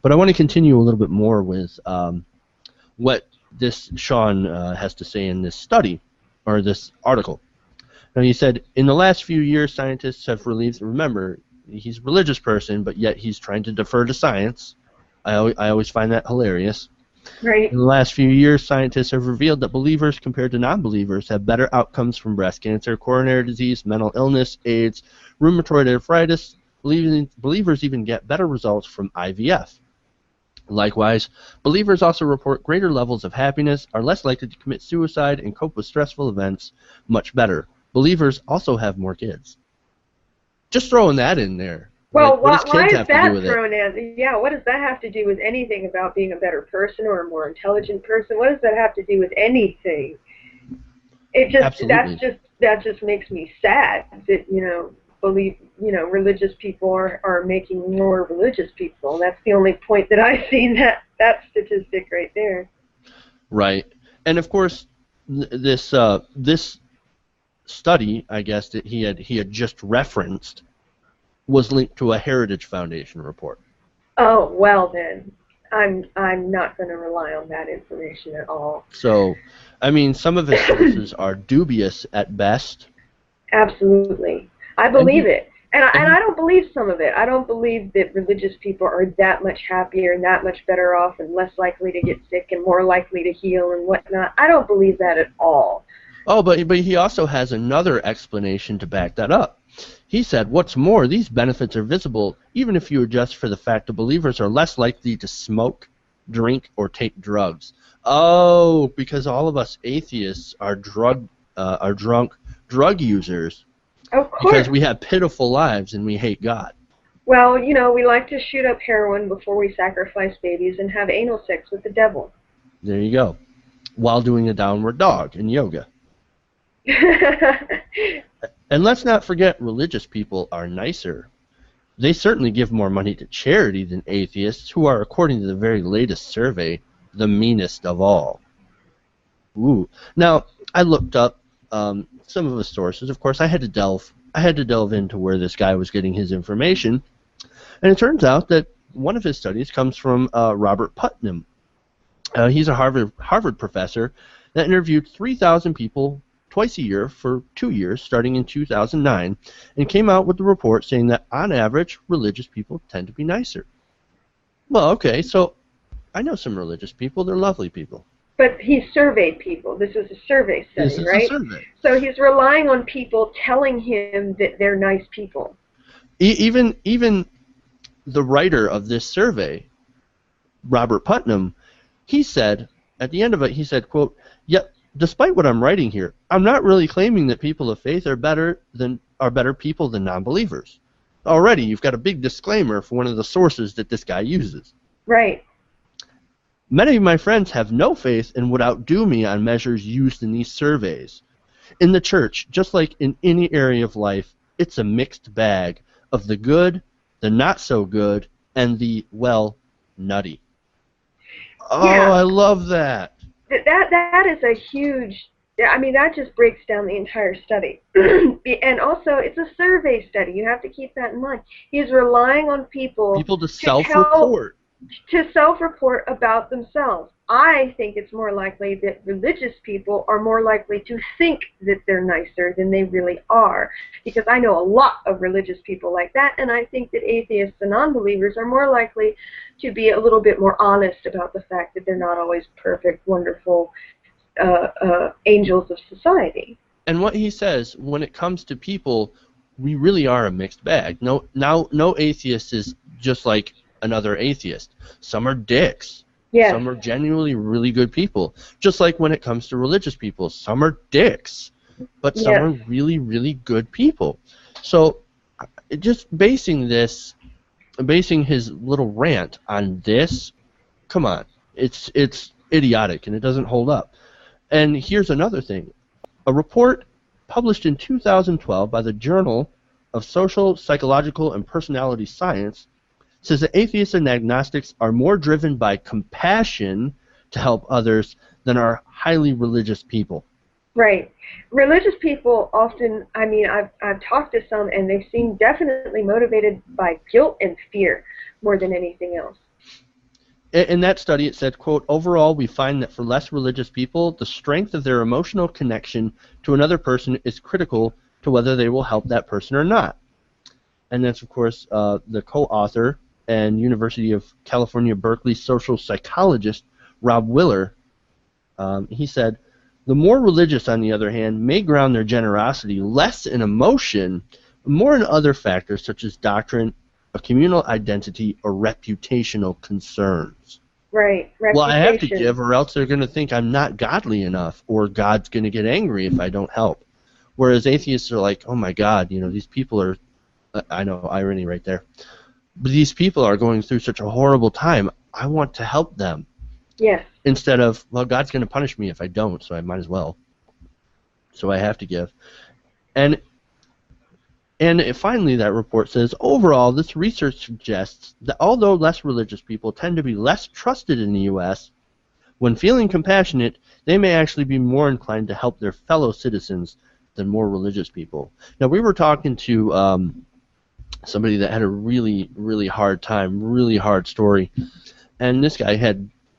But I want to continue a little bit more with what this Sean has to say in this study, or this article. Now, he said, in the last few years, scientists have released, remember, he's a religious person, but yet he's trying to defer to science. I always find that hilarious. Right. In the last few years, scientists have revealed that believers compared to non-believers have better outcomes from breast cancer, coronary disease, mental illness, AIDS, rheumatoid arthritis. Believers even get better results from IVF. Likewise, believers also report greater levels of happiness, are less likely to commit suicide, and cope with stressful events much better. Believers also have more kids. Just throwing that in there. Well, like, why is that thrown in? Yeah, what does that have to do with anything about being a better person or a more intelligent person? What does that have to do with anything? It just that just makes me sad that religious people are making more religious people. That's the only point that I've seen that statistic right there. Right, and of course, this study, I guess, that he had just referenced was linked to a Heritage Foundation report. Oh, well then, I'm not going to rely on that information at all. So, I mean, some of his sources are dubious at best. Absolutely. I believe it. And I don't believe some of it. I don't believe that religious people are that much happier and that much better off and less likely to get sick and more likely to heal and whatnot. I don't believe that at all. Oh, but he also has another explanation to back that up. He said, what's more, these benefits are visible even if you adjust for the fact that believers are less likely to smoke, drink, or take drugs. Oh, because all of us atheists are drunk drug users. Of course. Because we have pitiful lives and we hate God. Well, we like to shoot up heroin before we sacrifice babies and have anal sex with the devil. There you go. While doing a downward dog in yoga. And let's not forget, religious people are nicer. They certainly give more money to charity than atheists, who are, according to the very latest survey, the meanest of all. Ooh. Now, I looked up some of his sources. Of course, I had to delve into where this guy was getting his information, and it turns out that one of his studies comes from Robert Putnam. He's a Harvard professor that interviewed 3,000 people twice a year for 2 years, starting in 2009, and came out with the report saying that, on average, religious people tend to be nicer. Well, okay, so I know some religious people. They're lovely people. But he surveyed people. This is a survey study, this is right? A survey. So he's relying on people telling him that they're nice people. Even the writer of this survey, Robert Putnam, he said, at the end of it, he said, quote, "Yet, despite what I'm writing here, I'm not really claiming that people of faith are better people than non-believers." Already, you've got a big disclaimer for one of the sources that this guy uses. Right. "Many of my friends have no faith and would outdo me on measures used in these surveys. In the church, just like in any area of life, it's a mixed bag of the good, the not so good, and the, well, nutty." Oh, yeah. I love that. That is a huge, I mean, that just breaks down the entire study. And also, it's a survey study. You have to keep that in mind. He's relying on people to self-report. To self-report about themselves. I think it's more likely that religious people are more likely to think that they're nicer than they really are. Because I know a lot of religious people like that, and I think that atheists and non-believers are more likely to be a little bit more honest about the fact that they're not always perfect, wonderful angels of society. And what he says, when it comes to people, we really are a mixed bag. No atheist is just like another atheist. Some are dicks. Yes. Some are genuinely really good people. Just like when it comes to religious people, some are dicks, but some are really, really good people. So just basing his little rant on this, come on, it's idiotic and it doesn't hold up. And here's another thing. A report published in 2012 by the Journal of Social, Psychological, and Personality Science says that atheists and agnostics are more driven by compassion to help others than are highly religious people. Right. Religious people often, I mean, I've talked to some, and they seem definitely motivated by guilt and fear more than anything else. In that study, it said, quote, overall, we find that for less religious people, the strength of their emotional connection to another person is critical to whether they will help that person or not. And that's, of course, the co-author and University of California, Berkeley social psychologist Rob Willer. He said, the more religious, on the other hand, may ground their generosity less in emotion, more in other factors such as doctrine, a communal identity, or reputational concerns. Right. Well, I have to give, or else they're going to think I'm not godly enough, or God's going to get angry if I don't help. Whereas atheists are like, oh my God, these people are, I know, irony right there, but these people are going through such a horrible time. I want to help them. Yes. Instead of, well, God's going to punish me if I don't, so I might as well. So I have to give. And finally, that report says, overall, this research suggests that although less religious people tend to be less trusted in the U.S., when feeling compassionate, they may actually be more inclined to help their fellow citizens than more religious people. Now, we were talking to somebody that had a really, really hard time, really hard story, and this guy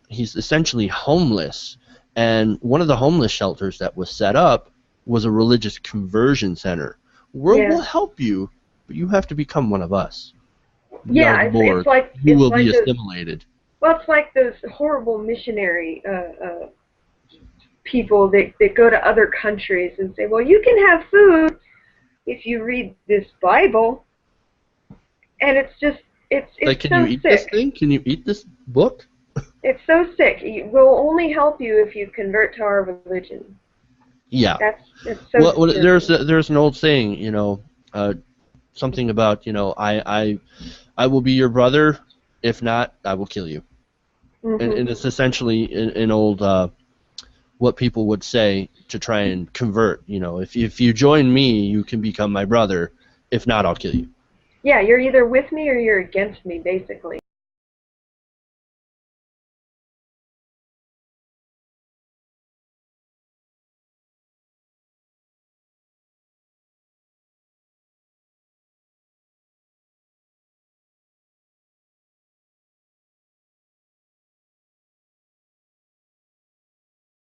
he's essentially homeless, and one of the homeless shelters that was set up was a religious conversion center. We'll help you, but you have to become one of us. Yeah, it's like you will be assimilated. Well, it's like those horrible missionary people that go to other countries and say, well, you can have food if you read this Bible. And it's just, it's like, can so you eat sick. this thing? Can you eat this book? It's so sick. We'll only help you if you convert to our religion. Yeah. It's so well, there's an old saying, something about, I will be your brother. If not, I will kill you. Mm-hmm. And it's essentially an old what people would say to try and convert. If you join me, you can become my brother. If not, I'll kill you. Yeah, you're either with me or you're against me, basically.